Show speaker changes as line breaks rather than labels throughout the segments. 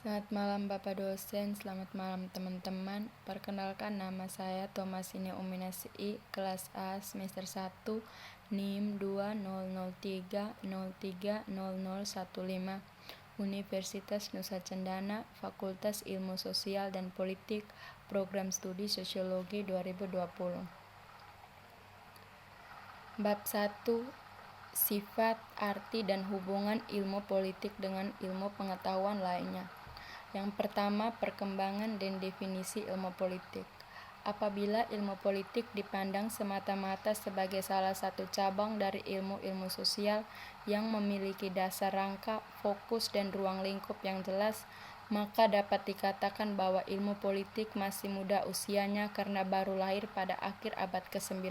Selamat malam Bapak dosen, selamat malam teman-teman. Perkenalkan nama saya Thomasine Uminasi, kelas A semester 1, NIM 20030300015, Universitas Nusa Cendana, Fakultas Ilmu Sosial dan Politik, Program Studi Sosiologi 2020. Bab 1. Sifat, arti, dan hubungan ilmu politik dengan ilmu pengetahuan lainnya. Yang pertama, perkembangan dan definisi ilmu politik. Apabila ilmu politik dipandang semata-mata sebagai salah satu cabang dari ilmu-ilmu sosial yang memiliki dasar rangka, fokus, dan ruang lingkup yang jelas, maka dapat dikatakan bahwa ilmu politik masih muda usianya karena baru lahir pada akhir abad ke-19.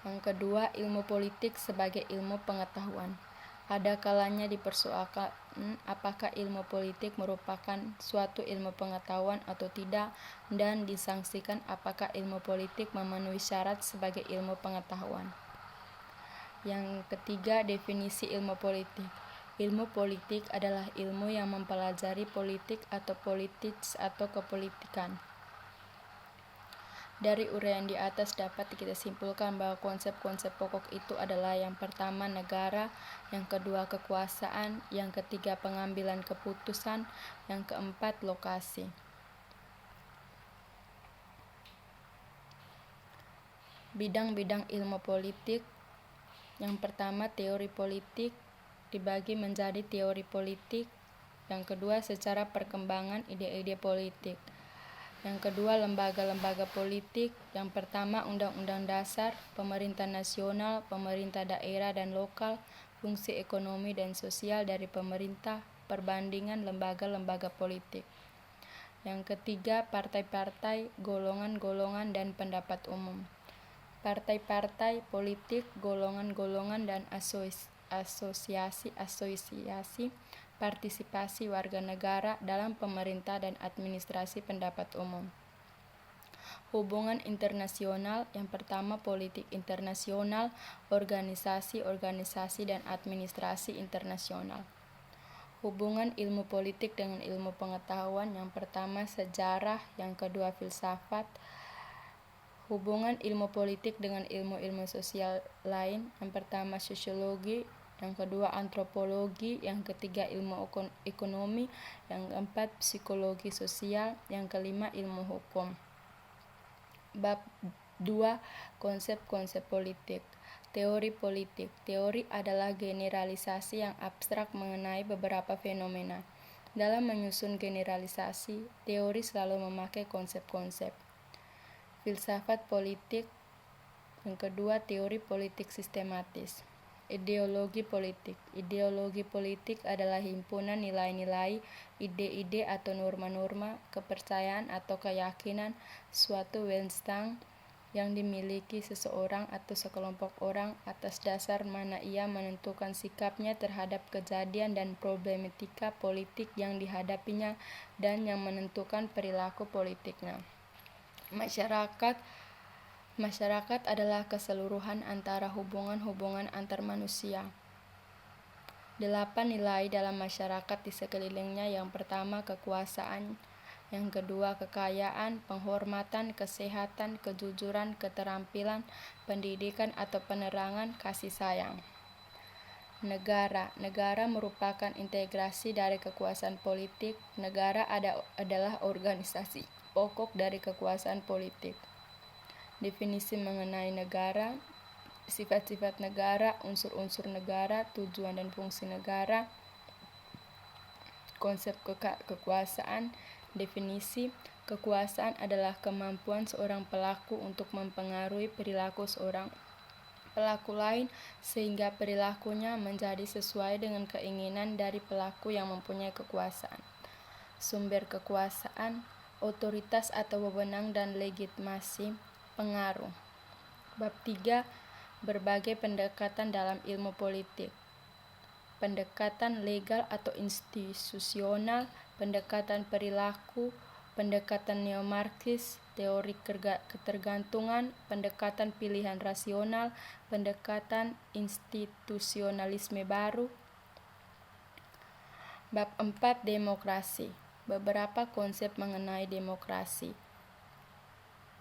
Yang kedua, ilmu politik sebagai ilmu pengetahuan. Ada kalanya dipersoalkan apakah ilmu politik merupakan suatu ilmu pengetahuan atau tidak, dan disangsikan apakah ilmu politik memenuhi syarat sebagai ilmu pengetahuan. Yang ketiga, definisi ilmu politik. Ilmu politik adalah ilmu yang mempelajari politik atau politics atau kepolitikan. Dari uraian di atas dapat kita simpulkan bahwa konsep-konsep pokok itu adalah: yang pertama, negara; yang kedua, kekuasaan; yang ketiga, pengambilan keputusan; yang keempat, lokasi. Bidang-bidang ilmu politik. Yang pertama, teori politik dibagi menjadi teori politik. Yang kedua, secara perkembangan ide-ide politik. Yang kedua, lembaga-lembaga politik. Yang pertama, Undang-Undang Dasar, pemerintah nasional, pemerintah daerah dan lokal, fungsi ekonomi dan sosial dari pemerintah, perbandingan lembaga-lembaga politik. Yang ketiga, partai-partai, golongan-golongan dan pendapat umum. Partai-partai politik, golongan-golongan dan asosiasi-asosiasi partisipasi warga negara dalam pemerintah dan administrasi pendapat umum. Hubungan internasional. Yang pertama, politik internasional, organisasi-organisasi dan administrasi internasional. Hubungan ilmu politik dengan ilmu pengetahuan. Yang pertama, sejarah; yang kedua, filsafat. Hubungan ilmu politik dengan ilmu-ilmu sosial lain. Yang pertama, sosiologi; yang kedua, antropologi; yang ketiga, ilmu ekonomi; yang keempat, psikologi sosial; yang kelima, ilmu hukum. Bab 2. Konsep-konsep politik. Teori politik. Teori adalah generalisasi yang abstrak mengenai beberapa fenomena. Dalam menyusun generalisasi, teori selalu memakai konsep-konsep. Filsafat politik. Yang kedua, teori politik sistematis. Ideologi politik. Ideologi politik adalah himpunan nilai-nilai, ide-ide atau norma-norma, kepercayaan atau keyakinan, suatu Weltanschauung yang dimiliki seseorang atau sekelompok orang atas dasar mana ia menentukan sikapnya terhadap kejadian dan problematika politik yang dihadapinya dan yang menentukan perilaku politiknya. Masyarakat adalah keseluruhan antara hubungan-hubungan antar manusia. 8 nilai dalam masyarakat di sekelilingnya. Yang pertama, kekuasaan; yang kedua, kekayaan, penghormatan, kesehatan, kejujuran, keterampilan, pendidikan atau penerangan, kasih sayang. Negara merupakan integrasi dari kekuasaan politik. Negara adalah organisasi pokok dari kekuasaan politik. Definisi mengenai negara. Sifat-sifat negara, unsur-unsur negara, tujuan dan fungsi negara. Konsep kekuasaan. Definisi: kekuasaan adalah kemampuan seorang pelaku untuk mempengaruhi perilaku seorang pelaku lain sehingga perilakunya menjadi sesuai dengan keinginan dari pelaku yang mempunyai kekuasaan. Sumber kekuasaan: otoritas atau wewenang dan legitimasi, pengaruh. Bab 3. Berbagai pendekatan dalam ilmu politik. Pendekatan legal atau institusional, pendekatan perilaku, pendekatan neomarxis, teori ketergantungan, pendekatan pilihan rasional, pendekatan institusionalisme baru. Bab 4 Demokrasi. Beberapa konsep mengenai demokrasi.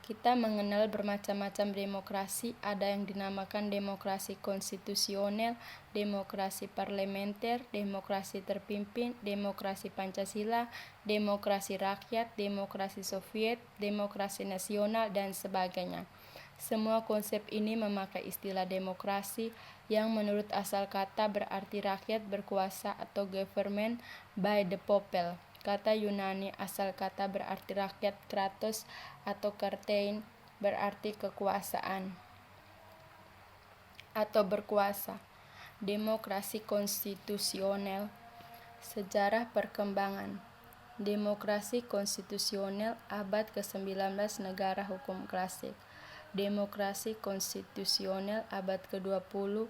Kita mengenal bermacam-macam demokrasi, ada yang dinamakan demokrasi konstitusional, demokrasi parlementer, demokrasi terpimpin, demokrasi Pancasila, demokrasi rakyat, demokrasi Soviet, demokrasi nasional, dan sebagainya. Semua konsep ini memakai istilah demokrasi yang menurut asal kata berarti rakyat berkuasa atau government by the people. Kata Yunani asal kata berarti rakyat, kratos atau kertein berarti kekuasaan atau berkuasa. Demokrasi konstitusional. Sejarah perkembangan. Demokrasi konstitusional abad ke-19 negara hukum klasik. Demokrasi konstitusional abad ke-20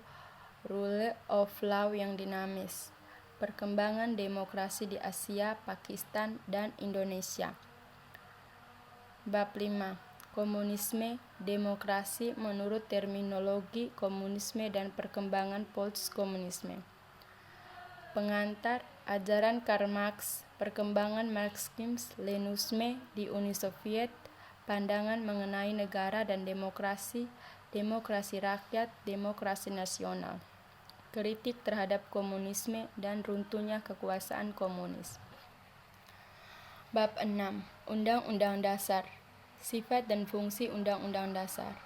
rule of law yang dinamis. Perkembangan demokrasi di Asia, Pakistan, dan Indonesia. Bab 5. Komunisme, demokrasi menurut terminologi komunisme dan perkembangan postkomunisme. Pengantar, ajaran Karl Marx, perkembangan Marxisme-Leninisme di Uni Soviet, pandangan mengenai negara dan demokrasi, demokrasi rakyat, demokrasi nasional. Kritik terhadap komunisme dan runtuhnya kekuasaan komunis. Bab 6. Undang-Undang Dasar. Sifat dan fungsi Undang-Undang Dasar.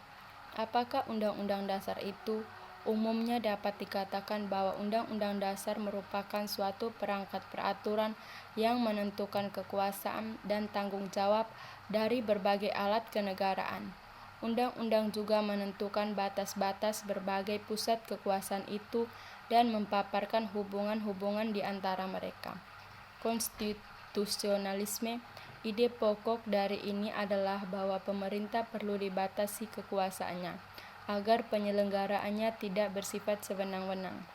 Apakah Undang-Undang Dasar itu? Umumnya dapat dikatakan bahwa Undang-Undang Dasar merupakan suatu perangkat peraturan yang menentukan kekuasaan dan tanggung jawab dari berbagai alat kenegaraan. Undang-undang juga menentukan batas-batas berbagai pusat kekuasaan itu dan memaparkan hubungan-hubungan di antara mereka. Konstitusionalisme. Ide pokok dari ini adalah bahwa pemerintah perlu dibatasi kekuasaannya, agar penyelenggaraannya tidak bersifat sewenang-wenang.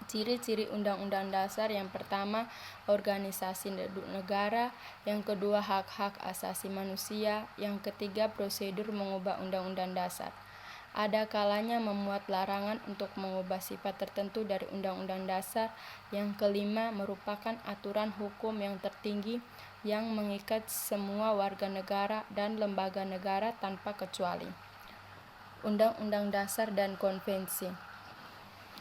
Ciri-ciri Undang-Undang Dasar: yang pertama, organisasi negara, yang kedua, hak-hak asasi manusia, yang ketiga, prosedur mengubah Undang-Undang Dasar. Ada kalanya memuat larangan untuk mengubah sifat tertentu dari Undang-Undang Dasar. Yang kelima, merupakan aturan hukum yang tertinggi yang mengikat semua warga negara dan lembaga negara tanpa kecuali. Undang-Undang Dasar dan Konvensi.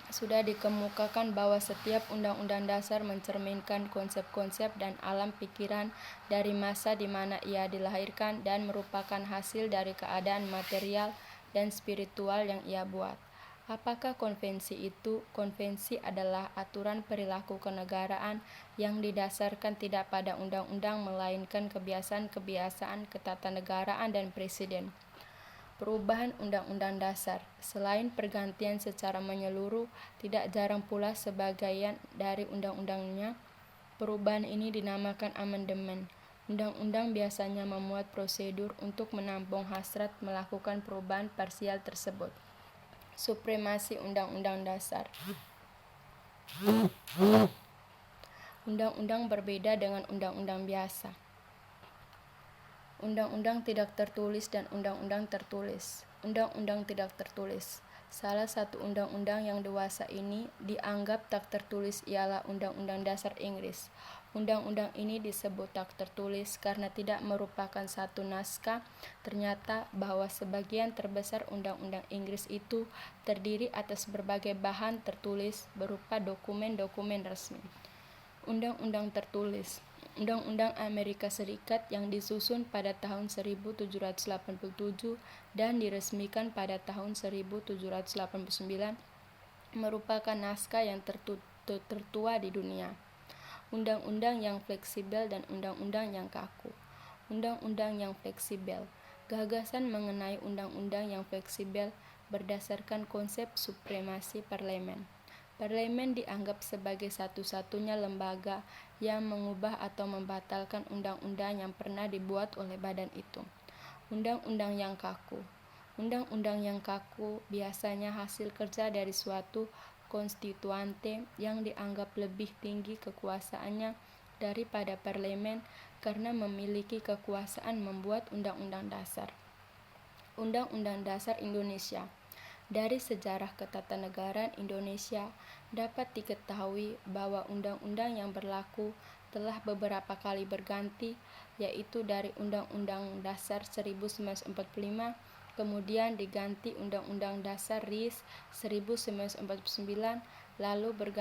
Sudah dikemukakan bahwa setiap undang-undang dasar mencerminkan konsep-konsep dan alam pikiran dari masa di mana ia dilahirkan dan merupakan hasil dari keadaan material dan spiritual yang ia buat. Apakah konvensi itu? Konvensi adalah aturan perilaku kenegaraan yang didasarkan tidak pada undang-undang melainkan kebiasaan-kebiasaan ketatanegaraan dan presiden. Perubahan Undang-Undang Dasar. Selain pergantian secara menyeluruh, tidak jarang pula sebagian dari undang-undangnya. Perubahan ini dinamakan amandemen. Undang-undang biasanya memuat prosedur untuk menampung hasrat melakukan perubahan parsial tersebut. Supremasi Undang-Undang Dasar. Undang-undang berbeda dengan undang-undang biasa. Undang-undang tidak tertulis dan undang-undang tertulis. Undang-undang tidak tertulis. Salah satu undang-undang yang dewasa ini dianggap tak tertulis ialah Undang-Undang Dasar Inggris. Undang-undang ini disebut tak tertulis karena tidak merupakan satu naskah. Ternyata bahwa sebagian terbesar undang-undang Inggris itu terdiri atas berbagai bahan tertulis berupa dokumen-dokumen resmi. Undang-undang tertulis. Undang-Undang Amerika Serikat yang disusun pada tahun 1787 dan diresmikan pada tahun 1789 merupakan naskah yang tertua di dunia. Undang-undang yang fleksibel dan undang-undang yang kaku. Undang-undang yang fleksibel. Gagasan mengenai undang-undang yang fleksibel berdasarkan konsep supremasi parlemen. Parlemen dianggap sebagai satu-satunya lembaga yang mengubah atau membatalkan undang-undang yang pernah dibuat oleh badan itu. Undang-undang yang kaku. Undang-undang yang kaku biasanya hasil kerja dari suatu konstituante yang dianggap lebih tinggi kekuasaannya daripada parlemen karena memiliki kekuasaan membuat undang-undang dasar. Undang-Undang Dasar Indonesia. Dari sejarah ketatanegaraan Indonesia dapat diketahui bahwa undang-undang yang berlaku telah beberapa kali berganti, yaitu dari Undang-Undang Dasar 1945, kemudian diganti Undang-Undang Dasar RI 1949, lalu berganti